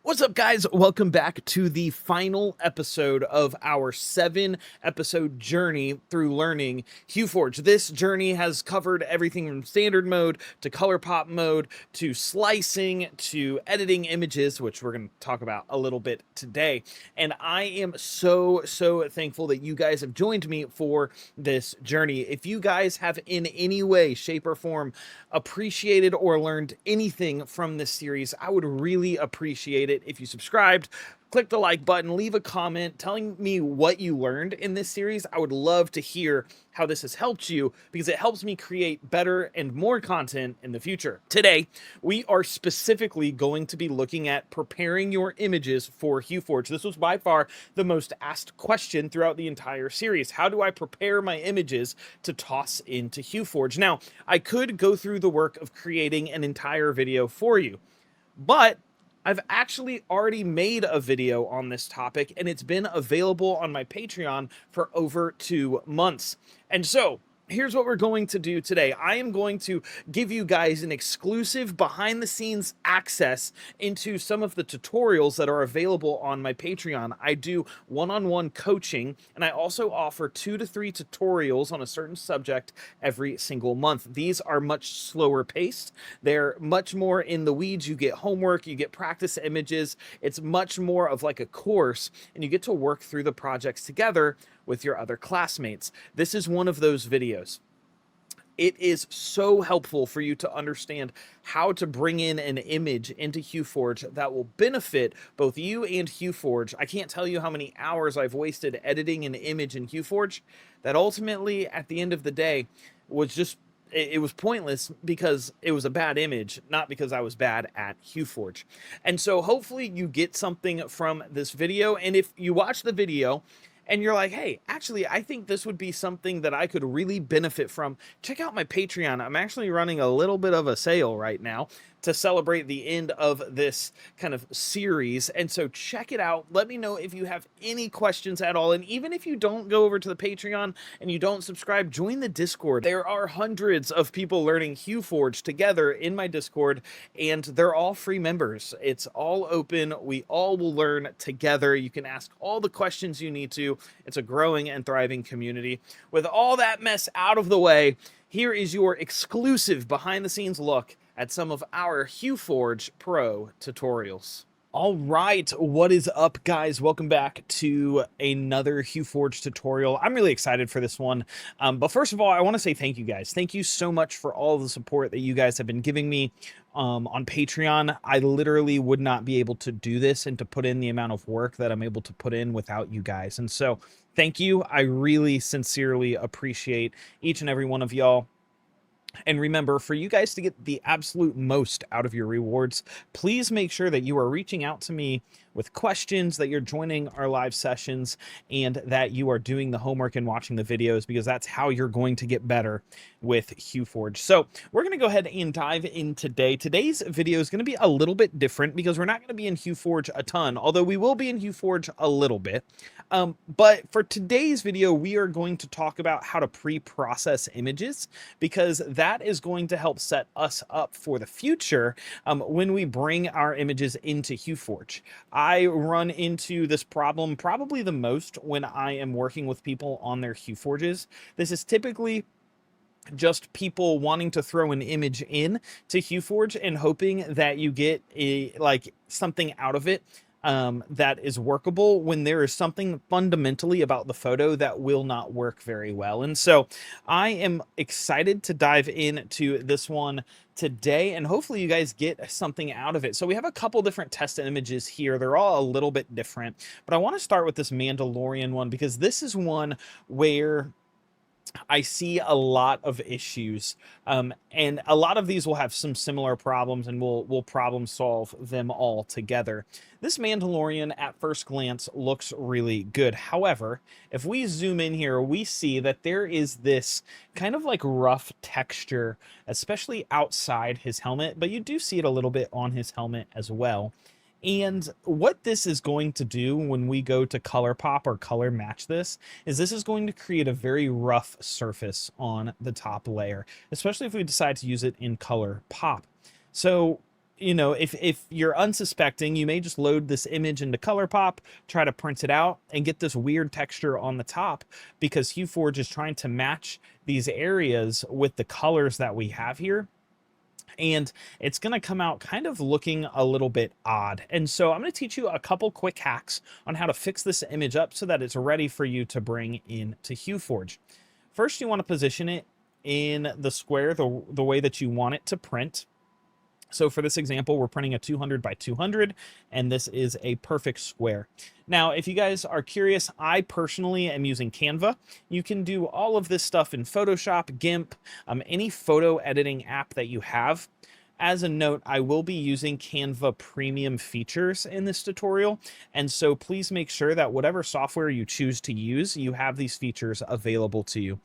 What's up, guys? Welcome back to the final episode of our 7-episode journey through learning HueForge. This journey has covered everything from standard mode to color pop mode to slicing to editing images, which we're going to talk about a little bit today. And I am so thankful that you guys have joined me for this journey. If you guys have in any way, shape, or form appreciated or learned anything from this series, I would really appreciate it if you subscribed, click the like button, leave a comment telling me what you learned in this series. I would love to hear how this has helped you because it helps me create better and more content in the future. Today, we are specifically going to be looking at preparing your images for HueForge. This was by far the most asked question throughout the entire series. How do I prepare my images to toss into HueForge? Now, I could go through the work of creating an entire video for you, but I've actually already made a video on this topic, and it's been available on my Patreon for over 2 months. And so here's what we're going to do today. I am going to give you guys an exclusive behind the scenes access into some of the tutorials that are available on my Patreon. I do one-on-one coaching, and I also offer 2 to 3 tutorials on a certain subject every single month. These are much slower paced. They're much more in the weeds. You get homework, you get practice images. It's much more of like a course, and you get to work through the projects together with your other classmates. This is one of those videos. It is so helpful for you to understand how to bring in an image into HueForge that will benefit both you and HueForge. I can't tell you how many hours I've wasted editing an image in HueForge that ultimately, at the end of the day, was just it was pointless because it was a bad image, not because I was bad at HueForge. And so hopefully you get something from this video. And if you watch the video and you're like, hey, actually, I think this would be something that I could really benefit from, check out my Patreon. I'm actually running a little bit of a sale right now to celebrate the end of this kind of series. And so check it out. Let me know if you have any questions at all. And even if you don't go over to the Patreon and you don't subscribe, join the Discord. There are hundreds of people learning HueForge together in my Discord, and they're all free members. It's all open. We all will learn together. You can ask all the questions you need to. It's a growing and thriving community. With all that mess out of the way, here is your exclusive behind the scenes look at some of our HueForge Pro tutorials. All right, what is up, guys? Welcome back to another HueForge tutorial. I'm really excited for this one. But first of all, I want to say thank you, guys. Thank you so much for all the support that you guys have been giving me on Patreon. I literally would not be able to do this and to put in the amount of work that I'm able to put in without you guys. And so thank you. I really sincerely appreciate each and every one of y'all. And remember, for you guys to get the absolute most out of your rewards, please make sure that you are reaching out to me with questions, that you're joining our live sessions, and that you are doing the homework and watching the videos, because that's how you're going to get better with HueForge. So we're going to go ahead and dive in today. Today's video is going to be a little bit different because we're not going to be in HueForge a ton, although we will be in HueForge a little bit. But for today's video, we are going to talk about how to pre-process images, because that is going to help set us up for the future when we bring our images into HueForge. I run into this problem probably the most when I am working with people on their HueForges. This is typically just people wanting to throw an image in to HueForge and hoping that you get something out of it that is workable, when there is something fundamentally about the photo that will not work very well. And so I am excited to dive into this one today, and hopefully you guys get something out of it. So we have a couple different test images here. They're all a little bit different, but I want to start with this Mandalorian one because this is one where I see a lot of issues, and a lot of these will have some similar problems, and we'll problem solve them all together. This Mandalorian at first glance looks really good. However, if we zoom in here, we see that there is this kind of like rough texture, especially outside his helmet, but you do see it a little bit on his helmet as well. And what this is going to do when we go to color pop or color match this is going to create a very rough surface on the top layer, especially if we decide to use it in color pop. So you know, if you're unsuspecting, you may just load this image into ColorPop, try to print it out, and get this weird texture on the top because HueForge is trying to match these areas with the colors that we have here. And it's going to come out kind of looking a little bit odd. And so I'm going to teach you a couple quick hacks on how to fix this image up so that it's ready for you to bring into HueForge. First, you want to position it in the square the way that you want it to print. So for this example, we're printing a 200 by 200, and this is a perfect square. Now, if you guys are curious, I personally am using Canva. You can do all of this stuff in Photoshop, GIMP, any photo editing app that you have. As a note, I will be using Canva premium features in this tutorial, and so please make sure that whatever software you choose to use, you have these features available to you.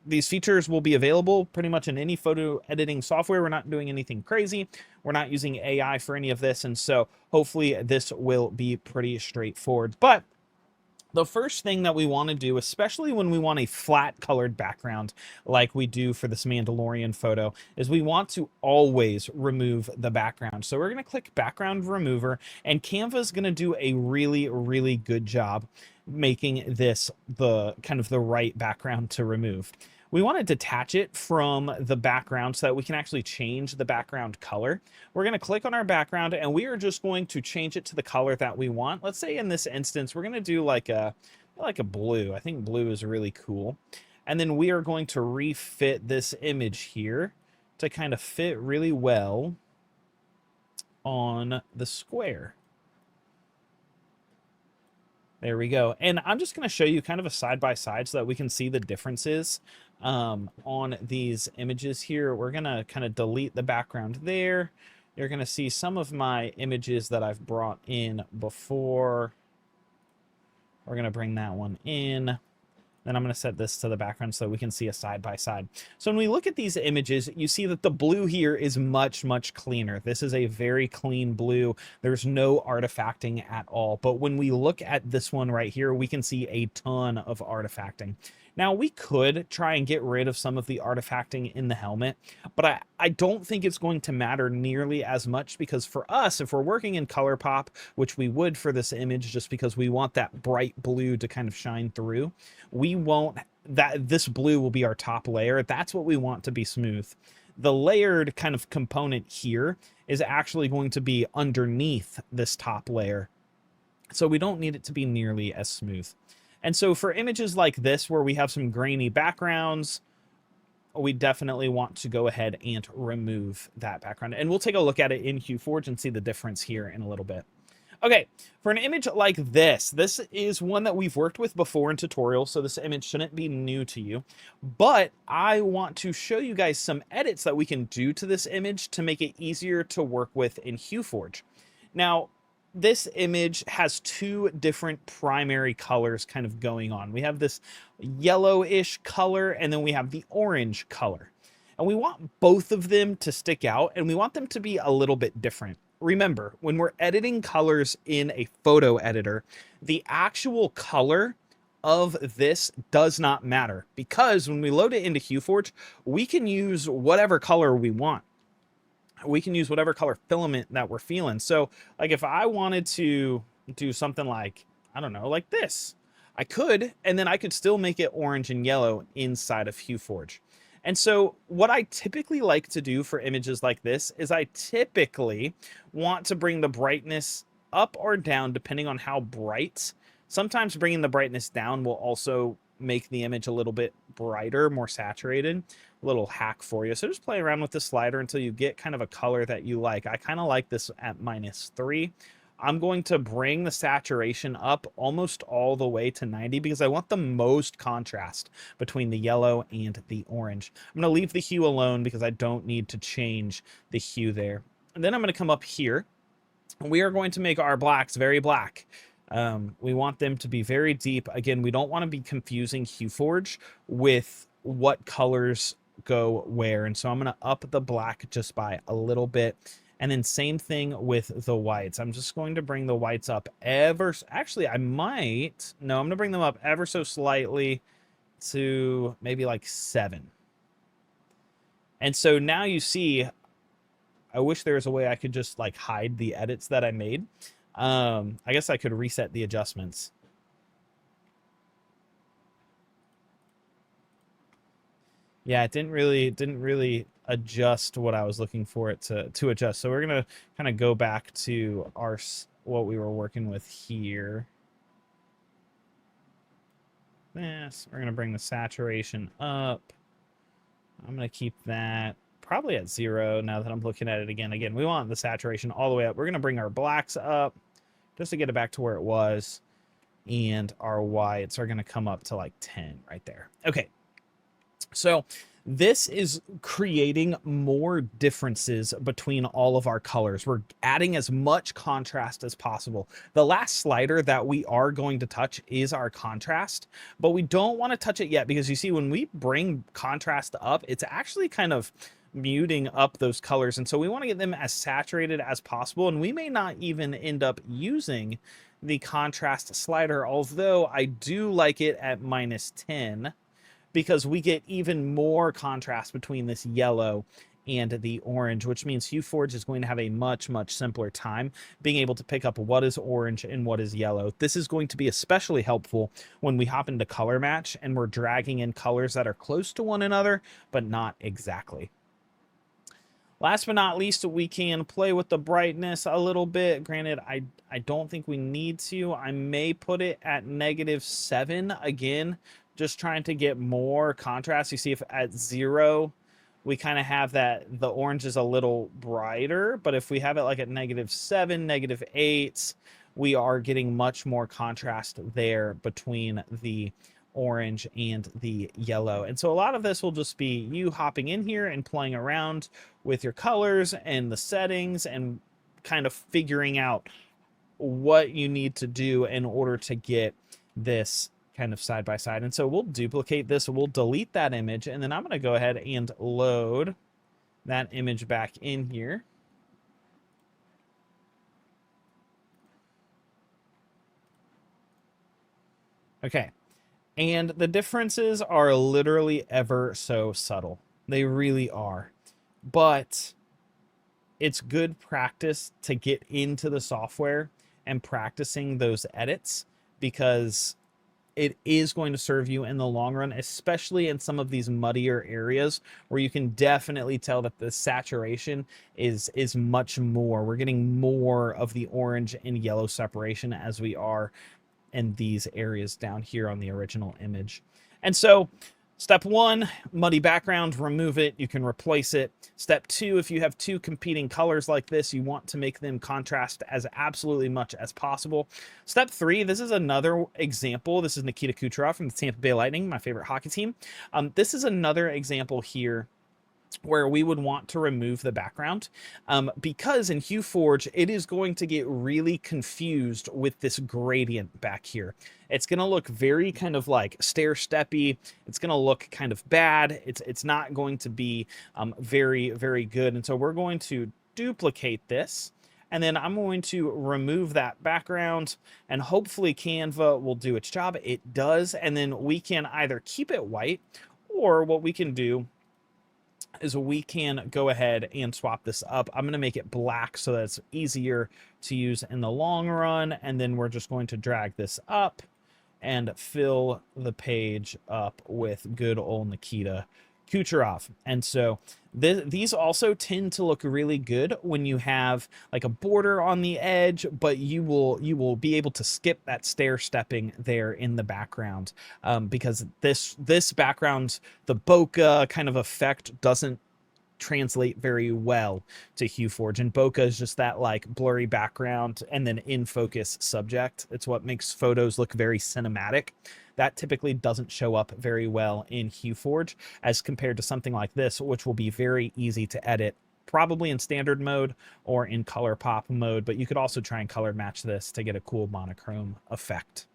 These features will be available pretty much in any photo editing software. We're not doing anything crazy. We're not using AI for any of this. And so hopefully this will be pretty straightforward. But the first thing that we want to do, especially when we want a flat colored background like we do for this Mandalorian photo, is we want to always remove the background. So we're going to click background remover, and Canva is going to do a really, really good job making this the kind of the right background to remove. We want to detach it from the background so that we can actually change the background color. We're going to click on our background, and we are just going to change it to the color that we want. Let's say in this instance, we're going to do like a blue. I think blue is really cool. And then we are going to refit this image here to kind of fit really well on the square. There we go. And I'm just going to show you kind of a side-by-side so that we can see the differences on these images here. We're going to kind of delete the background there. You're going to see some of my images that I've brought in before. We're going to bring that one in. Then I'm going to set this to the background so we can see a side-by-side. So when we look at these images, you see that the blue here is much, much cleaner. This is a very clean blue. There's no artifacting at all. But when we look at this one right here, we can see a ton of artifacting. Now, we could try and get rid of some of the artifacting in the helmet, but I don't think it's going to matter nearly as much because for us, if we're working in ColorPop, which we would for this image just because we want that bright blue to kind of shine through, we won't, this blue will be our top layer. That's what we want to be smooth. The layered kind of component here is actually going to be underneath this top layer. So we don't need it to be nearly as smooth. And so for images like this, where we have some grainy backgrounds, we definitely want to go ahead and remove that background. And we'll take a look at it in HueForge and see the difference here in a little bit. Okay, for an image like this is one that we've worked with before in tutorials, so this image shouldn't be new to you. But I want to show you guys some edits that we can do to this image to make it easier to work with in HueForge. Now, this image has two different primary colors kind of going on. We have this yellowish color, and then we have the orange color. And we want both of them to stick out, and we want them to be a little bit different. Remember, when we're editing colors in a photo editor, the actual color of this does not matter because when we load it into HueForge, we can use whatever color we want. We can use whatever color filament that we're feeling. So like if I wanted to do something like, I don't know, like this, I could, and then I could still make it orange and yellow inside of HueForge. And so what I typically like to do for images like this is I typically want to bring the brightness up or down depending on how bright. Sometimes bringing the brightness down will also make the image a little bit brighter, more saturated. A little hack for you. So just play around with the slider until you get kind of a color that you like. I kind of like this at -3. I'm going to bring the saturation up almost all the way to 90 because I want the most contrast between the yellow and the orange. I'm going to leave the hue alone because I don't need to change the hue there. And then I'm going to come up here. We are going to make our blacks very black. We want them to be very deep. Again, we don't want to be confusing HueForge with what colors go where. And so I'm going to up the black just by a little bit. And then same thing with the whites. I'm just going to bring the whites up actually, I'm going to bring them up ever so slightly to maybe like 7. And so now you see I wish there was a way I could just like hide the edits that I made. I guess I could reset the adjustments. Yeah, it didn't really adjust what I was looking for it to adjust. So we're gonna kind of go back to what we were working with here. This, we're gonna bring the saturation up. I'm gonna keep that probably at 0 now that I'm looking at it again. Again, we want the saturation all the way up. We're gonna bring our blacks up just to get it back to where it was, and our whites are gonna come up to like 10 right there. Okay, so this is creating more differences between all of our colors. We're adding as much contrast as possible. The last slider that we are going to touch is our contrast, but we don't want to touch it yet because you see when we bring contrast up, it's actually kind of muting up those colors. And so we want to get them as saturated as possible. And we may not even end up using the contrast slider, although I do like it at -10. Because we get even more contrast between this yellow and the orange, which means HueForge is going to have a much, much simpler time being able to pick up what is orange and what is yellow. This is going to be especially helpful when we hop into color match and we're dragging in colors that are close to one another, but not exactly. Last but not least, we can play with the brightness a little bit. Granted, I don't think we need to. I may put it at -7 again, just trying to get more contrast. You see if at 0, we kind of have that the orange is a little brighter, but if we have it like at -7, -8, we are getting much more contrast there between the orange and the yellow. And so a lot of this will just be you hopping in here and playing around with your colors and the settings and kind of figuring out what you need to do in order to get this kind of side by side. And so we'll duplicate this, we'll delete that image, and then I'm going to go ahead and load that image back in here. Okay. And the differences are literally ever so subtle. They really are. But it's good practice to get into the software and practicing those edits because it is going to serve you in the long run, especially in some of these muddier areas where you can definitely tell that the saturation is much more. We're getting more of the orange and yellow separation as we are in these areas down here on the original image. And so step 1, muddy background, remove it. You can replace it. Step 2, if you have 2 competing colors like this, you want to make them contrast as absolutely much as possible. Step 3, this is another example. This is Nikita Kucherov from the Tampa Bay Lightning, my favorite hockey team. This is another example here where we would want to remove the background because in HueForge, it is going to get really confused with this gradient back here. It's going to look very kind of like stair-steppy. It's going to look kind of bad. It's not going to be very, very good. And so we're going to duplicate this. And then I'm going to remove that background and hopefully Canva will do its job. It does. And then we can either keep it white or what we can do is we can go ahead and swap this up. I'm going to make it black so that it's easier to use in the long run. And then we're just going to drag this up and fill the page up with good old Nikita Kucherov. And so these also tend to look really good when you have like a border on the edge, but you will be able to skip that stair stepping there in the background because this background, the bokeh kind of effect doesn't translate very well to HueForge, and bokeh is just that like blurry background and then in focus subject. It's what makes photos look very cinematic. That typically doesn't show up very well in HueForge as compared to something like this, which will be very easy to edit, probably in standard mode or in color pop mode, but you could also try and color match this to get a cool monochrome effect.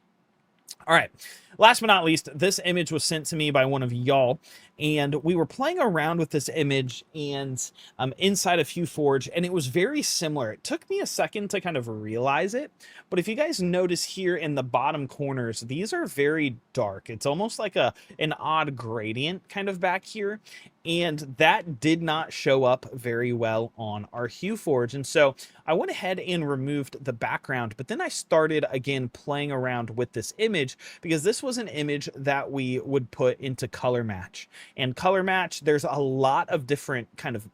All right, last but not least, this image was sent to me by one of y'all, and we were playing around with this image and inside of HueForge, and it was very similar. It took me a second to kind of realize it, but if you guys notice here in the bottom corners, these are very dark. It's almost like an odd gradient kind of back here, And that did not show up very well on our HueForge. And so I went ahead and removed the background, but then I started again playing around with this image because this was an image that we would put into color match. And color match, there's a lot of different kind of,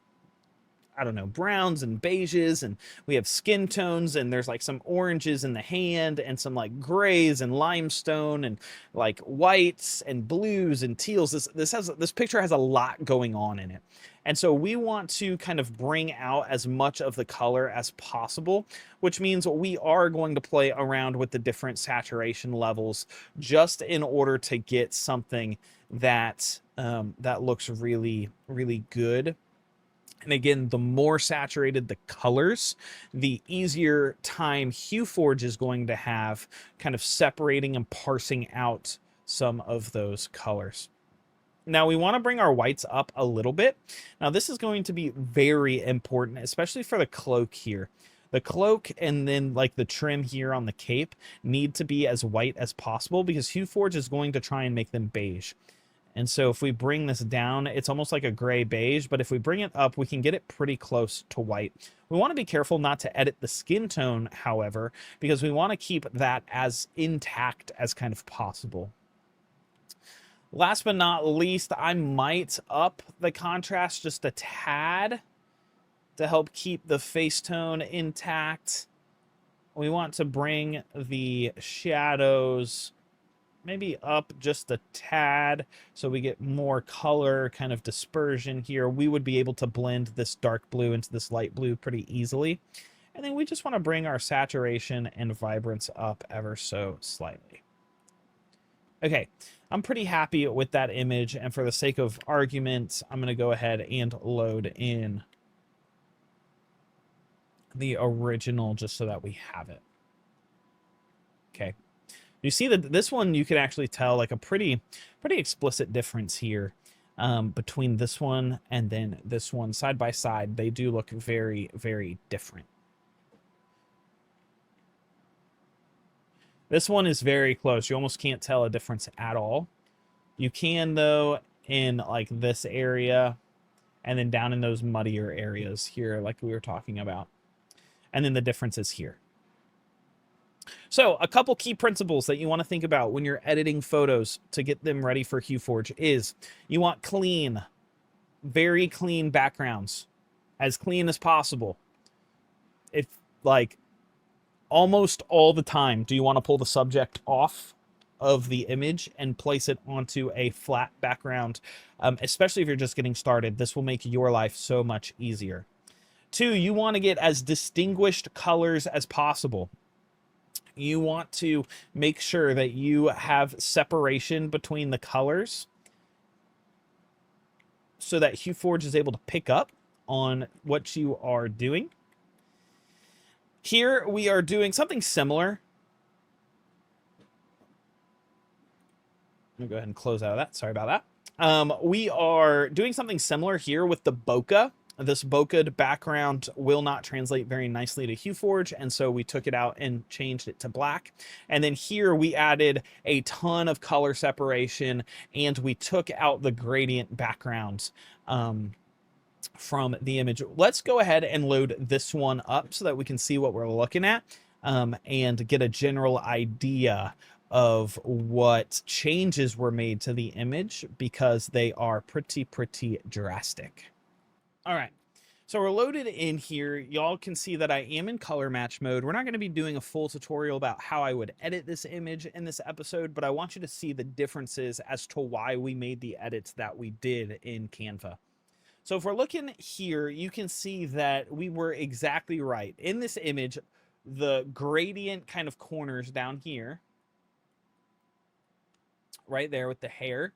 I don't know, browns and beiges, and we have skin tones, and there's like some oranges in the hand and some like grays and limestone and like whites and blues and teals. This picture has a lot going on in it. And so we want to kind of bring out as much of the color as possible, which means we are going to play around with the different saturation levels just in order to get something that that looks really, really good. And again, the more saturated the colors, the easier time HueForge is going to have kind of separating and parsing out some of those colors. Now we want to bring our whites up a little bit. Now this is going to be very important, especially for the cloak here. The cloak and then like the trim here on the cape need to be as white as possible because HueForge is going to try and make them beige. And so if we bring this down, it's almost like a gray beige, but if we bring it up, we can get it pretty close to white. We want to be careful not to edit the skin tone, however, because we want to keep that as intact as kind of possible. Last but not least, I might up the contrast just a tad to help keep the face tone intact. We want to bring the shadows maybe up just a tad so we get more color kind of dispersion here. We would be able to blend this dark blue into this light blue pretty easily. And then we just want to bring our saturation and vibrance up ever so slightly. Okay, I'm pretty happy with that image, and for the sake of argument, I'm going to go ahead and load in the original just so that we have it. Okay. You see that this one, you can actually tell like a pretty explicit difference here between this one and then this one. Side by side, they do look very, very different. This one is very close. You almost can't tell a difference at all. You can, though, in like this area and then down in those muddier areas here like we were talking about. And then the difference is here. So a couple key principles that you want to think about when you're editing photos to get them ready for HueForge is you want clean, very clean backgrounds, as clean as possible. If like almost all the time, do you want to pull the subject off of the image and place it onto a flat background, especially if you're just getting started. This will make your life so much easier. 2, you want to get as distinguished colors as possible. You want to make sure that you have separation between the colors so that HueForge is able to pick up on what you are doing. Here we are doing something similar. Let me go ahead and close out of that. Sorry about that. We are doing something similar here with the bokeh. This bokeh background will not translate very nicely to HueForge, and so we took it out and changed it to black. And then here we added a ton of color separation, and we took out the gradient backgrounds from the image. Let's go ahead and load this one up so that we can see what we're looking at and get a general idea of what changes were made to the image, because they are pretty drastic. All right, so we're loaded in here. Y'all can see that I am in color match mode. We're not going to be doing a full tutorial about how I would edit this image in this episode, but I want you to see the differences as to why we made the edits that we did in Canva. So if we're looking here, you can see that we were exactly right. In this image, the gradient kind of corners down here, right there with the hair,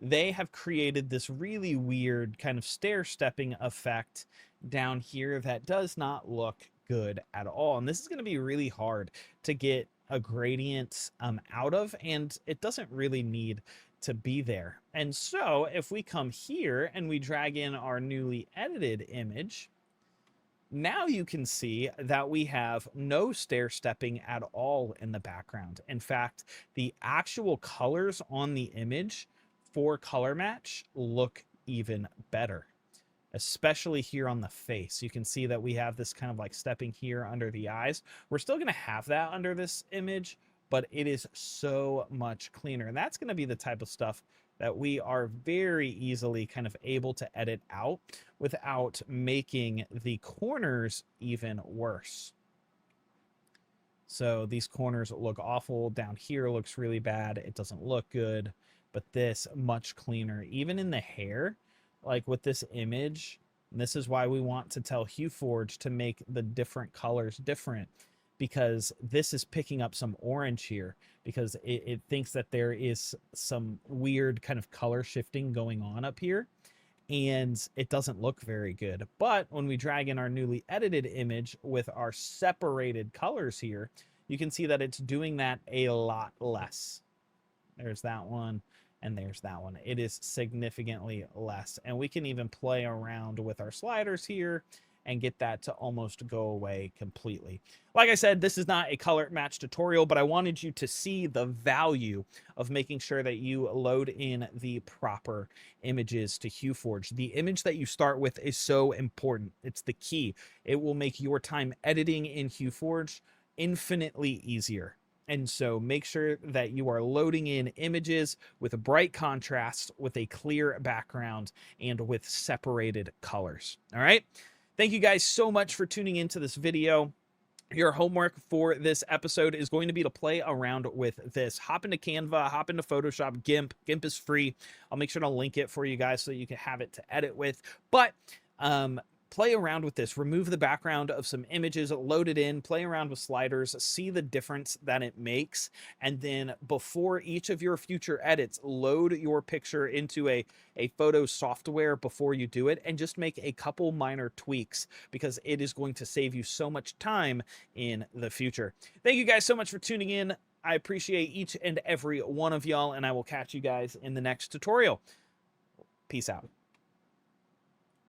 they have created this really weird kind of stair-stepping effect down here that does not look good at all. And this is going to be really hard to get a gradient out of, and it doesn't really need to be there. And so if we come here and we drag in our newly edited image, now you can see that we have no stair-stepping at all in the background. In fact, the actual colors on the image for color match look even better, especially here on the face. You can see that we have this kind of like stepping here under the eyes. We're still going to have that under this image, but it is so much cleaner. And that's going to be the type of stuff that we are very easily kind of able to edit out without making the corners even worse. So these corners look awful. Down here looks really bad. It doesn't look good, but this much cleaner. Even in the hair, like with this image, and this is why we want to tell HueForge to make the different colors different, because this is picking up some orange here because it thinks that there is some weird kind of color shifting going on up here, and it doesn't look very good. But when we drag in our newly edited image with our separated colors here, you can see that it's doing that a lot less. There's that one, and there's that one. It is significantly less. And we can even play around with our sliders here and get that to almost go away completely. Like I said, this is not a color match tutorial, but I wanted you to see the value of making sure that you load in the proper images to HueForge. The image that you start with is so important. It's the key. It will make your time editing in HueForge infinitely easier. And so make sure that you are loading in images with a bright contrast, with a clear background, and with separated colors. All right? Thank you guys so much for tuning into this video. Your homework for this episode is going to be to play around with this. Hop into Canva, hop into Photoshop, GIMP. GIMP is free. I'll make sure to link it for you guys so you can have it to edit with. But play around with this. Remove the background of some images, load it in, play around with sliders, see the difference that it makes. And then before each of your future edits, load your picture into a photo software before you do it, and just make a couple minor tweaks, because it is going to save you so much time in the future. Thank you guys so much for tuning in. I appreciate each and every one of y'all, and I will catch you guys in the next tutorial. Peace out.